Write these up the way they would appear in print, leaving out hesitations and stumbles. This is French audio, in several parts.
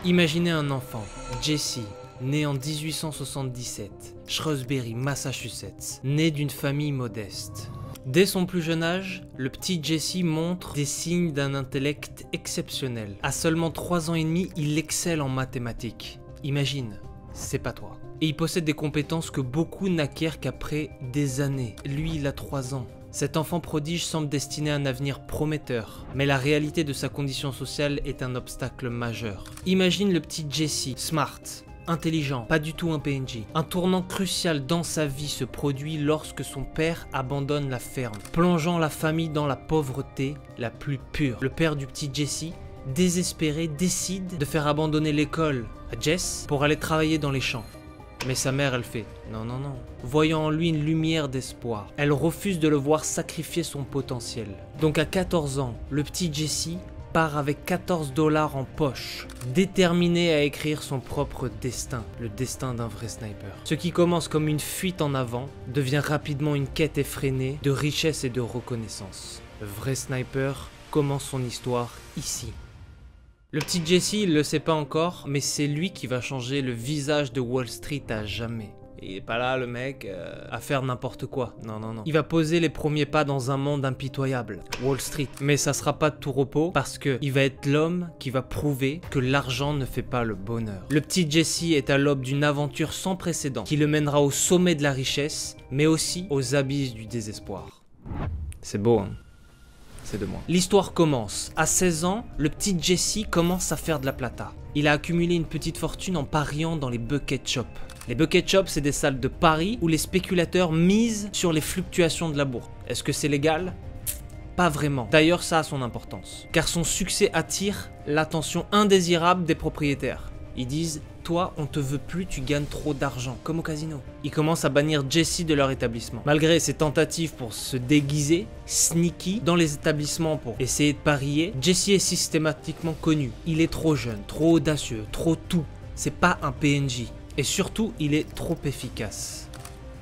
Imaginez un enfant, Jesse, né en 1877, Shrewsbury, Massachusetts, né d'une famille modeste. Dès son plus jeune âge, le petit Jesse montre des signes d'un intellect exceptionnel. À seulement 3 ans et demi, il excelle en mathématiques. Imagine, c'est pas toi. Et il possède des compétences que beaucoup n'acquièrent qu'après des années. Lui, il a 3 ans. Cet enfant prodige semble destiné à un avenir prometteur, mais la réalité de sa condition sociale est un obstacle majeur. Imagine le petit Jesse, smart, intelligent, pas du tout un PNJ. Un tournant crucial dans sa vie se produit lorsque son père abandonne la ferme, plongeant la famille dans la pauvreté la plus pure. Le père du petit Jesse, désespéré, décide de faire abandonner l'école à Jess pour aller travailler dans les champs. Mais sa mère, elle fait « non, non, non », voyant en lui une lumière d'espoir. Elle refuse de le voir sacrifier son potentiel. Donc à 14 ans, le petit Jesse part avec 14 $ en poche, déterminé à écrire son propre destin, le destin d'un vrai sniper. Ce qui commence comme une fuite en avant devient rapidement une quête effrénée de richesse et de reconnaissance. Le vrai sniper commence son histoire ici. Le petit Jesse, il le sait pas encore, mais c'est lui qui va changer le visage de Wall Street à jamais. Il est pas là, le mec, à faire n'importe quoi. Non, non, non. Il va poser les premiers pas dans un monde impitoyable, Wall Street. Mais ça sera pas de tout repos, parce que il va être l'homme qui va prouver que l'argent ne fait pas le bonheur. Le petit Jesse est à l'aube d'une aventure sans précédent, qui le mènera au sommet de la richesse, mais aussi aux abysses du désespoir. C'est beau, hein? C'est de moi. L'histoire commence. À 16 ans, le petit Jesse commence à faire de la plata. Il a accumulé une petite fortune en pariant dans les bucket shops. Les bucket shops, c'est des salles de paris où les spéculateurs misent sur les fluctuations de la bourse. Est-ce que c'est légal? Pas vraiment. D'ailleurs, ça a son importance. Car son succès attire l'attention indésirable des propriétaires. Ils disent « Toi, on te veut plus, tu gagnes trop d'argent, comme au casino. » Ils commencent à bannir Jesse de leur établissement. Malgré ses tentatives pour se déguiser, sneaky, dans les établissements pour essayer de parier, Jesse est systématiquement connu. Il est trop jeune, trop audacieux, trop tout. C'est pas un PNJ. Et surtout, il est trop efficace.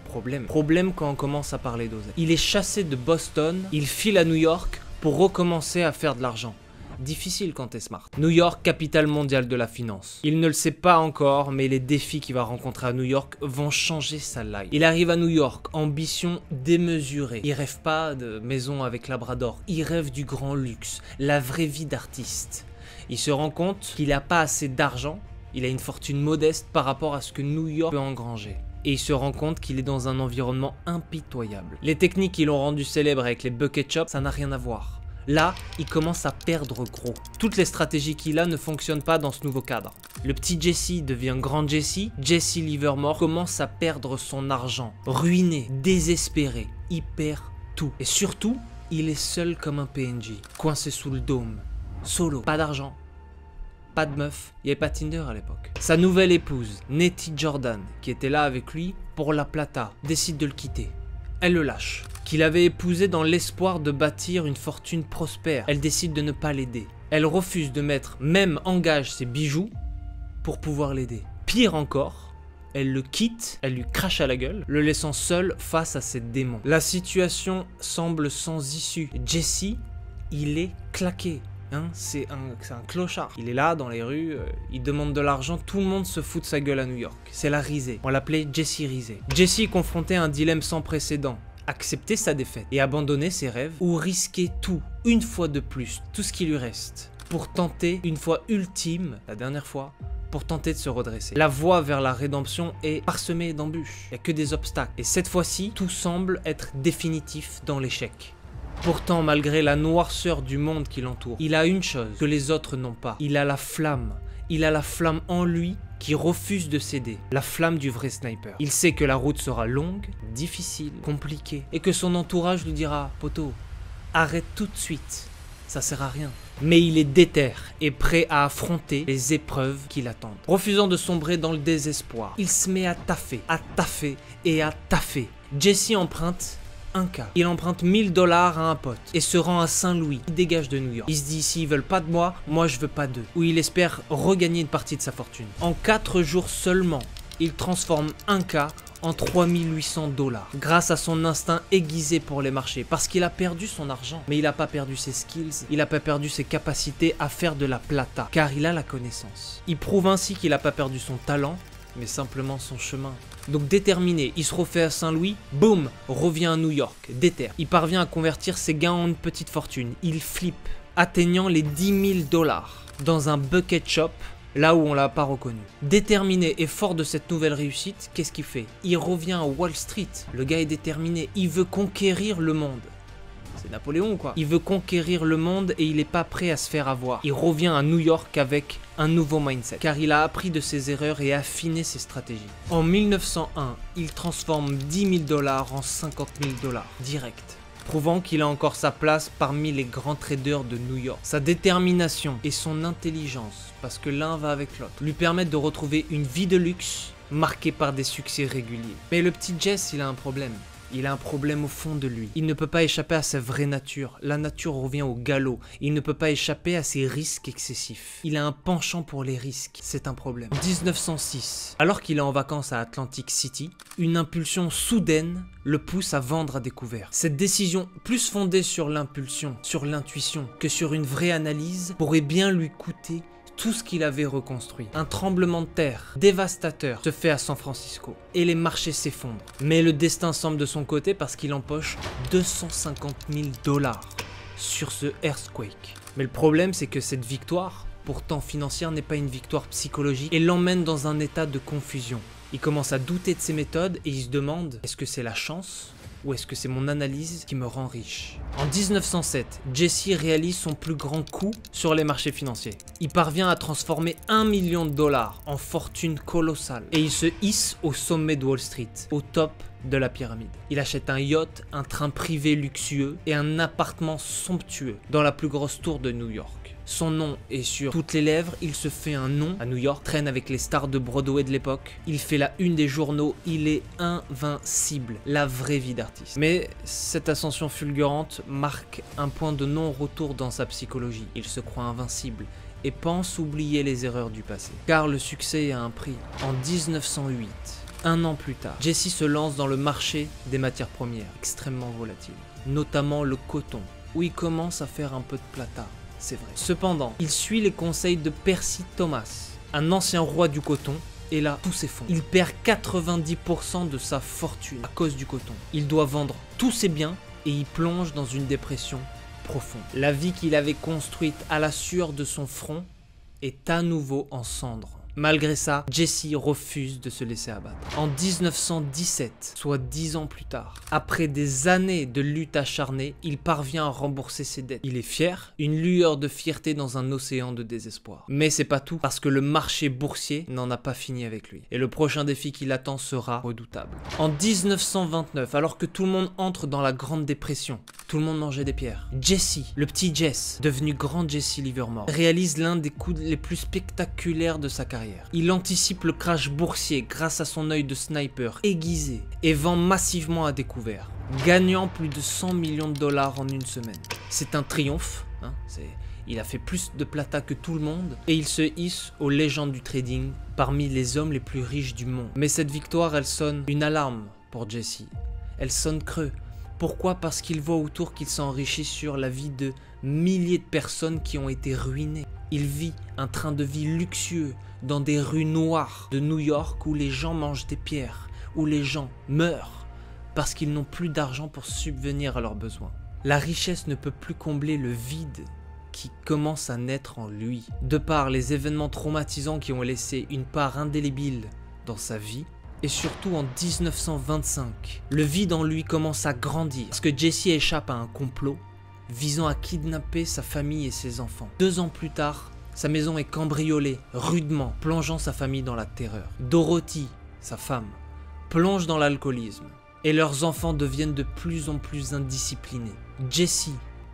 Problème quand on commence à parler d'oseille. Il est chassé de Boston, il file à New York pour recommencer à faire de l'argent. Difficile quand t'es smart. New York, capitale mondiale de la finance. Il ne le sait pas encore, mais les défis qu'il va rencontrer à New York vont changer sa life. Il arrive à New York, ambition démesurée. Il rêve pas de maison avec labrador, il rêve du grand luxe, la vraie vie d'artiste. Il se rend compte qu'il n'a pas assez d'argent, il a une fortune modeste par rapport à ce que New York peut engranger. Et il se rend compte qu'il est dans un environnement impitoyable. Les techniques qui l'ont rendu célèbre avec les bucket shops, ça n'a rien à voir. Là, il commence à perdre gros. Toutes les stratégies qu'il a ne fonctionnent pas dans ce nouveau cadre. Le petit Jesse devient grand Jesse, Jesse Livermore commence à perdre son argent, ruiné, désespéré, il perd tout. Et surtout, il est seul comme un PNJ, coincé sous le dôme, solo, pas d'argent, pas de meuf, il n'y avait pas Tinder à l'époque. Sa nouvelle épouse, Nettie Jordan, qui était là avec lui pour la plata, décide de le quitter. Elle le lâche. Qu'il avait épousé dans l'espoir de bâtir une fortune prospère. Elle décide de ne pas l'aider. Elle refuse de mettre même en gage ses bijoux pour pouvoir l'aider. Pire encore, elle le quitte, elle lui crache à la gueule, le laissant seul face à ses démons. La situation semble sans issue. Jesse, il est claqué. Hein, c'est un clochard. Il est là dans les rues, il demande de l'argent, tout le monde se fout de sa gueule à New York. C'est la risée. On l'appelait Jesse Risée. Jesse est confronté à un dilemme sans précédent. Accepter sa défaite et abandonner ses rêves ou risquer tout, une fois de plus, tout ce qui lui reste, pour tenter, une fois ultime, la dernière fois, pour tenter de se redresser. La voie vers la rédemption est parsemée d'embûches. Il n'y a que des obstacles. Et cette fois-ci, tout semble être définitif dans l'échec. Pourtant, malgré la noirceur du monde qui l'entoure, il a une chose que les autres n'ont pas. Il a la flamme. Il a la flamme en lui qui refuse de céder. La flamme du vrai sniper. Il sait que la route sera longue, difficile, compliquée. Et que son entourage lui dira « Poto, arrête tout de suite. Ça sert à rien. » Mais il est déter et prêt à affronter les épreuves qui l'attendent. Refusant de sombrer dans le désespoir, il se met à taffer et à taffer. Jesse emprunte un cas. Il emprunte 1000 $ à un pote et se rend à Saint-Louis. Il dégage de New York. Il se dit s'ils veulent pas de moi, moi je veux pas d'eux. Où il espère regagner une partie de sa fortune. En 4 jours seulement, il transforme un cas en 3800 $, grâce à son instinct aiguisé pour les marchés, parce qu'il a perdu son argent, mais il n'a pas perdu ses skills, il n'a pas perdu ses capacités à faire de la plata, car il a la connaissance. Il prouve ainsi qu'il n'a pas perdu son talent, mais simplement son chemin. Donc déterminé, il se refait à Saint-Louis, boum, revient à New York, déter. Il parvient à convertir ses gains en une petite fortune, il flippe, atteignant les 10 000 $, dans un bucket shop, là où on l'a pas reconnu. Déterminé et fort de cette nouvelle réussite, qu'est-ce qu'il fait? Il revient à Wall Street. Le gars est déterminé, il veut conquérir le monde. C'est Napoléon quoi. Il veut conquérir le monde et il n'est pas prêt à se faire avoir. Il revient à New York avec un nouveau mindset, car il a appris de ses erreurs et affiné ses stratégies. En 1901, il transforme 10 000 $ en 50 000 $, direct, prouvant qu'il a encore sa place parmi les grands traders de New York. Sa détermination et son intelligence, parce que l'un va avec l'autre, lui permettent de retrouver une vie de luxe marquée par des succès réguliers. Mais le petit Jess, il a un problème. Il a un problème au fond de lui. Il ne peut pas échapper à sa vraie nature. La nature revient au galop. Il ne peut pas échapper à ses risques excessifs. Il a un penchant pour les risques. C'est un problème. En 1906, alors qu'il est en vacances à Atlantic City, une impulsion soudaine le pousse à vendre à découvert. Cette décision, plus fondée sur l'impulsion, sur l'intuition, que sur une vraie analyse, pourrait bien lui coûter tout ce qu'il avait reconstruit. Un tremblement de terre dévastateur se fait à San Francisco et les marchés s'effondrent. Mais le destin semble de son côté parce qu'il empoche 250 000 $ sur ce earthquake. Mais le problème, c'est que cette victoire, pourtant financière, n'est pas une victoire psychologique et l'emmène dans un état de confusion. Il commence à douter de ses méthodes et il se demande, est-ce que c'est la chance ? Ou est-ce que c'est mon analyse qui me rend riche? En 1907, Jesse réalise son plus grand coup sur les marchés financiers. Il parvient à transformer 1 million de $ en fortune colossale. Et il se hisse au sommet de Wall Street, au top de la pyramide. Il achète un yacht, un train privé luxueux et un appartement somptueux dans la plus grosse tour de New York. Son nom est sur toutes les lèvres, il se fait un nom à New York, traîne avec les stars de Broadway de l'époque, il fait la une des journaux, il est invincible, la vraie vie d'artiste. Mais cette ascension fulgurante marque un point de non-retour dans sa psychologie, il se croit invincible et pense oublier les erreurs du passé. Car le succès a un prix. En 1908, un an plus tard, Jesse se lance dans le marché des matières premières, extrêmement volatiles, notamment le coton, où il commence à faire un peu de plata. C'est vrai. Cependant, il suit les conseils de Percy Thomas, un ancien roi du coton, et là, tout s'effondre. Il perd 90% de sa fortune à cause du coton. Il doit vendre tous ses biens et il plonge dans une dépression profonde. La vie qu'il avait construite à la sueur de son front est à nouveau en cendres. Malgré ça, Jesse refuse de se laisser abattre. En 1917, soit 10 ans plus tard, après des années de lutte acharnée, il parvient à rembourser ses dettes. Il est fier, une lueur de fierté dans un océan de désespoir. Mais c'est pas tout, parce que le marché boursier n'en a pas fini avec lui. Et le prochain défi qui l'attend sera redoutable. En 1929, alors que tout le monde entre dans la Grande Dépression, tout le monde mangeait des pierres, Jesse, le petit Jess, devenu grand Jesse Livermore, réalise l'un des coups les plus spectaculaires de sa carrière. Il anticipe le crash boursier grâce à son œil de sniper aiguisé et vend massivement à découvert, gagnant plus de 100 millions de $ en une semaine. C'est un triomphe, hein, il a fait plus de plata que tout le monde et il se hisse aux légendes du trading parmi les hommes les plus riches du monde. Mais cette victoire, elle sonne une alarme pour Jesse. Elle sonne creux. Pourquoi? Parce qu'il voit autour qu'il s'enrichit sur la vie de milliers de personnes qui ont été ruinées. Il vit un train de vie luxueux dans des rues noires de New York où les gens mangent des pierres, où les gens meurent parce qu'ils n'ont plus d'argent pour subvenir à leurs besoins. La richesse ne peut plus combler le vide qui commence à naître en lui. De par les événements traumatisants qui ont laissé une part indélébile dans sa vie, et surtout en 1925, le vide en lui commence à grandir parce que Jesse échappe à un complot visant à kidnapper sa famille et ses enfants. 2 ans plus tard, sa maison est cambriolée rudement, plongeant sa famille dans la terreur. Dorothy, sa femme, plonge dans l'alcoolisme et leurs enfants deviennent de plus en plus indisciplinés. Jesse,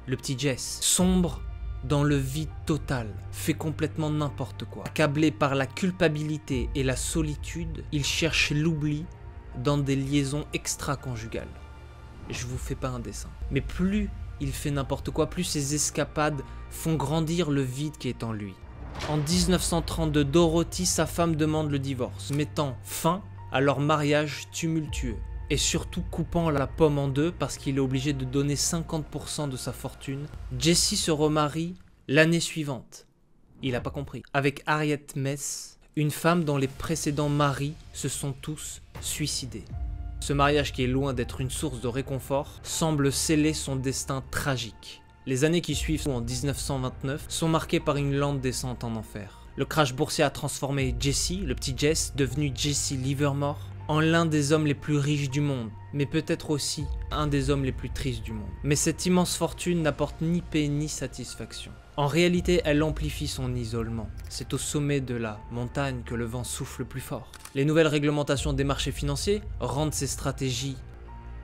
le petit Jess, sombre dans le vide total, fait complètement n'importe quoi. Accablé par la culpabilité et la solitude, il cherche l'oubli dans des liaisons extra-conjugales. Je vous fais pas un dessin. Mais plus il fait n'importe quoi, plus ses escapades font grandir le vide qui est en lui. En 1932, Dorothy, sa femme, demande le divorce, mettant fin à leur mariage tumultueux. Et surtout coupant la pomme en deux parce qu'il est obligé de donner 50% de sa fortune, Jesse se remarie l'année suivante. Il n'a pas compris. Avec Harriet Mess, une femme dont les précédents maris se sont tous suicidés. Ce mariage, qui est loin d'être une source de réconfort, semble sceller son destin tragique. Les années qui suivent, en 1929, sont marquées par une lente descente en enfer. Le crash boursier a transformé Jesse, le petit Jess, devenu Jesse Livermore, en l'un des hommes les plus riches du monde, mais peut-être aussi un des hommes les plus tristes du monde. Mais cette immense fortune n'apporte ni paix ni satisfaction. En réalité, elle amplifie son isolement. C'est au sommet de la montagne que le vent souffle le plus fort. Les nouvelles réglementations des marchés financiers rendent ces stratégies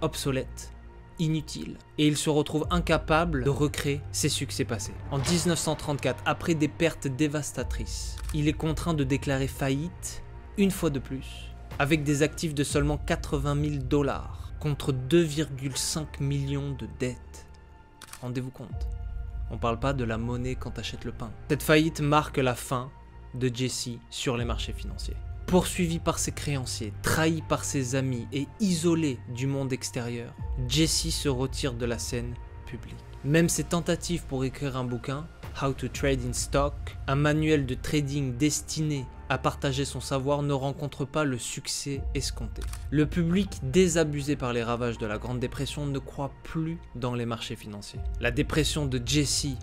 obsolètes, inutiles, et il se retrouve incapable de recréer ses succès passés. En 1934, après des pertes dévastatrices, il est contraint de déclarer faillite, une fois de plus, avec des actifs de seulement 80 000 $ contre 2,5 millions de dettes. Rendez-vous compte, on parle pas de la monnaie quand t'achètes le pain. Cette faillite marque la fin de Jesse sur les marchés financiers. Poursuivi par ses créanciers, trahi par ses amis et isolé du monde extérieur, Jesse se retire de la scène publique. Même ses tentatives pour écrire un bouquin, How to Trade in Stock, un manuel de trading destiné à partager son savoir, ne rencontre pas le succès escompté. Le public, désabusé par les ravages de la Grande Dépression, ne croit plus dans les marchés financiers. La dépression de Jesse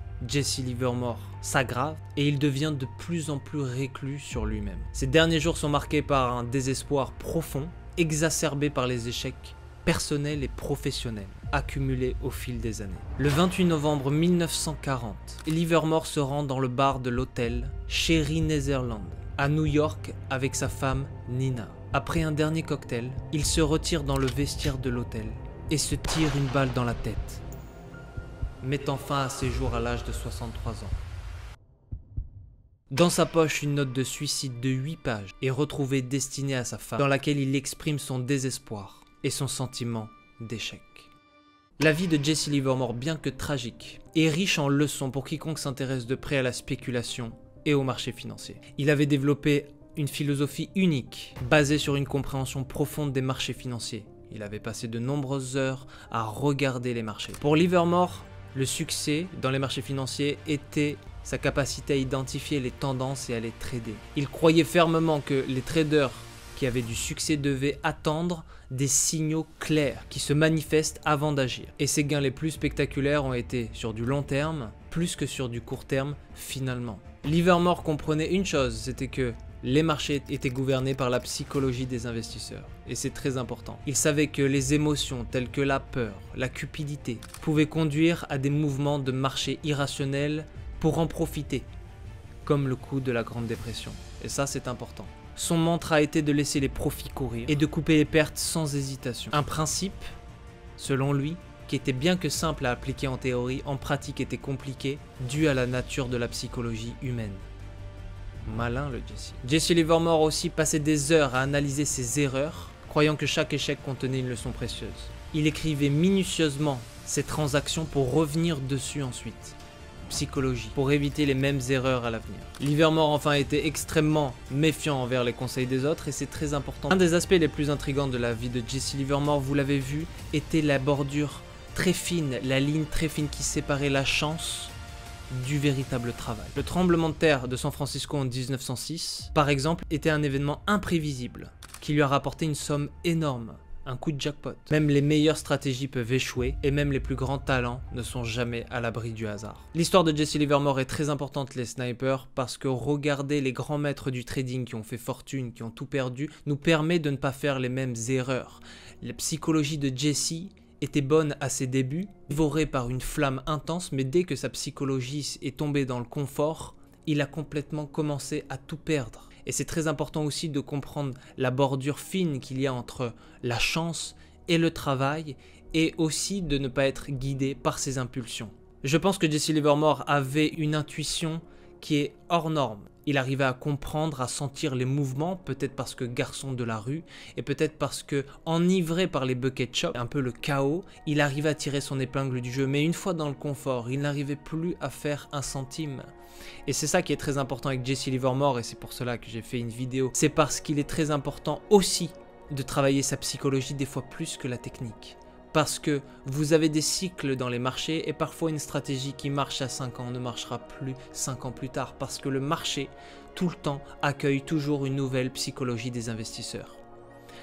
Livermore, s'aggrave et il devient de plus en plus reclus sur lui-même. Ses derniers jours sont marqués par un désespoir profond, exacerbé par les échecs personnels et professionnels accumulés au fil des années. Le 28 novembre 1940, Livermore se rend dans le bar de l'hôtel Cherry Netherland à New York avec sa femme Nina. Après un dernier cocktail, il se retire dans le vestiaire de l'hôtel et se tire une balle dans la tête, mettant fin à ses jours à l'âge de 63 ans. Dans sa poche, une note de suicide de 8 pages est retrouvée destinée à sa femme, dans laquelle il exprime son désespoir et son sentiment d'échec. La vie de Jesse Livermore, bien que tragique, est riche en leçons pour quiconque s'intéresse de près à la spéculation et au marché financier. Il avait développé une philosophie unique, basée sur une compréhension profonde des marchés financiers. Il avait passé de nombreuses heures à regarder les marchés. Pour Livermore, le succès dans les marchés financiers était sa capacité à identifier les tendances et à les trader. Il croyait fermement que les traders qui avaient du succès devaient attendre des signaux clairs qui se manifestent avant d'agir. Et ses gains les plus spectaculaires ont été sur du long terme, plus que sur du court terme finalement. Livermore comprenait une chose, c'était que les marchés étaient gouvernés par la psychologie des investisseurs, et c'est très important. Il savait que les émotions telles que la peur, la cupidité, pouvaient conduire à des mouvements de marché irrationnels pour en profiter, comme le coup de la Grande Dépression. Et ça, c'est important. Son mantra a été de laisser les profits courir et de couper les pertes sans hésitation. Un principe, selon lui, qui était bien que simple à appliquer en théorie, en pratique était compliqué, dû à la nature de la psychologie humaine. Malin le Jesse. Jesse Livermore aussi passait des heures à analyser ses erreurs, croyant que chaque échec contenait une leçon précieuse. Il écrivait minutieusement ses transactions pour revenir dessus ensuite. Psychologie, pour éviter les mêmes erreurs à l'avenir. Livermore enfin était extrêmement méfiant envers les conseils des autres et c'est très important. Un des aspects les plus intrigants de la vie de Jesse Livermore, vous l'avez vu, était la bordure très fine, la ligne très fine qui séparait la chance du véritable travail. Le tremblement de terre de San Francisco en 1906, par exemple, était un événement imprévisible qui lui a rapporté une somme énorme, un coup de jackpot. Même les meilleures stratégies peuvent échouer et même les plus grands talents ne sont jamais à l'abri du hasard. L'histoire de Jesse Livermore est très importante, les snipers, parce que regarder les grands maîtres du trading qui ont fait fortune, qui ont tout perdu, nous permet de ne pas faire les mêmes erreurs. La psychologie de Jesse était bonne à ses débuts, dévoré par une flamme intense, mais dès que sa psychologie est tombée dans le confort, il a complètement commencé à tout perdre. Et c'est très important aussi de comprendre la bordure fine qu'il y a entre la chance et le travail, et aussi de ne pas être guidé par ses impulsions. Je pense que Jesse Livermore avait une intuition qui est hors norme. Il arrivait à comprendre, à sentir les mouvements, peut-être parce que garçon de la rue, et peut-être parce que, enivré par les bucket shops, un peu le chaos, il arrivait à tirer son épingle du jeu. Mais une fois dans le confort, il n'arrivait plus à faire un centime. Et c'est ça qui est très important avec Jesse Livermore, et c'est pour cela que j'ai fait une vidéo. C'est parce qu'il est très important aussi de travailler sa psychologie des fois plus que la technique. Parce que vous avez des cycles dans les marchés et parfois une stratégie qui marche à 5 ans ne marchera plus 5 ans plus tard. Parce que le marché, tout le temps, accueille toujours une nouvelle psychologie des investisseurs.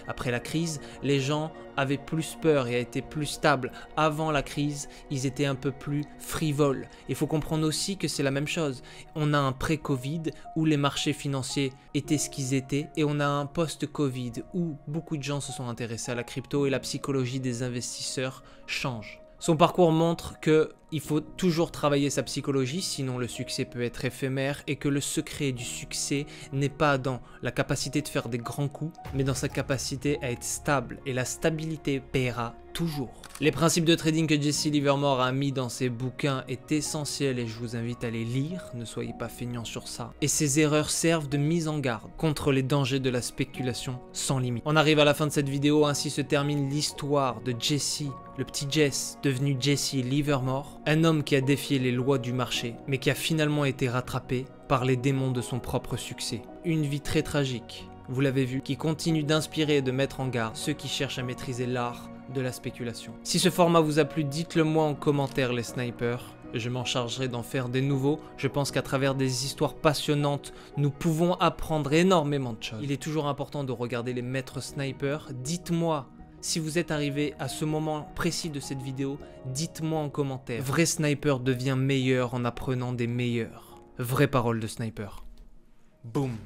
Après la crise, les gens avaient plus peur et étaient plus stables. Avant la crise, ils étaient un peu plus frivoles. Il faut comprendre aussi que c'est la même chose. On a un pré-Covid où les marchés financiers étaient ce qu'ils étaient et on a un post-Covid où beaucoup de gens se sont intéressés à la crypto et la psychologie des investisseurs change. Son parcours montre qu'il faut toujours travailler sa psychologie, sinon le succès peut être éphémère et que le secret du succès n'est pas dans la capacité de faire des grands coups, mais dans sa capacité à être stable et la stabilité paiera toujours. Les principes de trading que Jesse Livermore a mis dans ses bouquins est essentiel et je vous invite à les lire, ne soyez pas feignants sur ça. Et ces erreurs servent de mise en garde contre les dangers de la spéculation sans limite. On arrive à la fin de cette vidéo, ainsi se termine l'histoire de Jesse, le petit Jess, devenu Jesse Livermore, un homme qui a défié les lois du marché, mais qui a finalement été rattrapé par les démons de son propre succès. Une vie très tragique, vous l'avez vu, qui continue d'inspirer et de mettre en garde ceux qui cherchent à maîtriser l'art de la spéculation. Si ce format vous a plu, dites-le moi en commentaire les snipers. Je m'en chargerai d'en faire des nouveaux. Je pense qu'à travers des histoires passionnantes, nous pouvons apprendre énormément de choses. Il est toujours important de regarder les maîtres snipers. Dites-moi si vous êtes arrivé à ce moment précis de cette vidéo, dites-moi en commentaire. Vrai sniper devient meilleur en apprenant des meilleurs. Vraie parole de sniper. Boum.